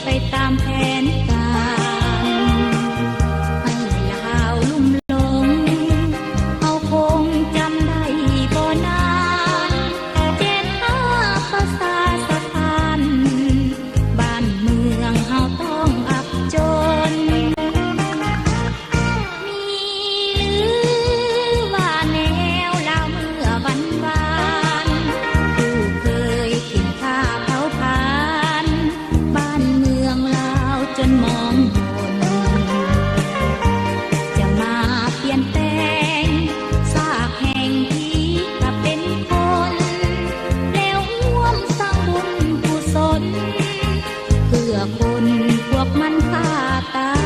ไปตามแผนการให้ลาวลุ่มหลงเขาคงจำได้บ่นานเจ็ดห้าประสาสถานบ้านเมืองเฮาต้องอับจนมีหรือว่าแนวลาวเมื่อวันวานผู้เคยกินข้าวเผาผลาญบ้านเมืองลาวจนมองมนจะมาเปลี่ยนแปลงซากแห่งที่กลับเป็นคนแล้วร่วมสร้างบุญกุศลเพื่อคนพวกมันฆ่าตาย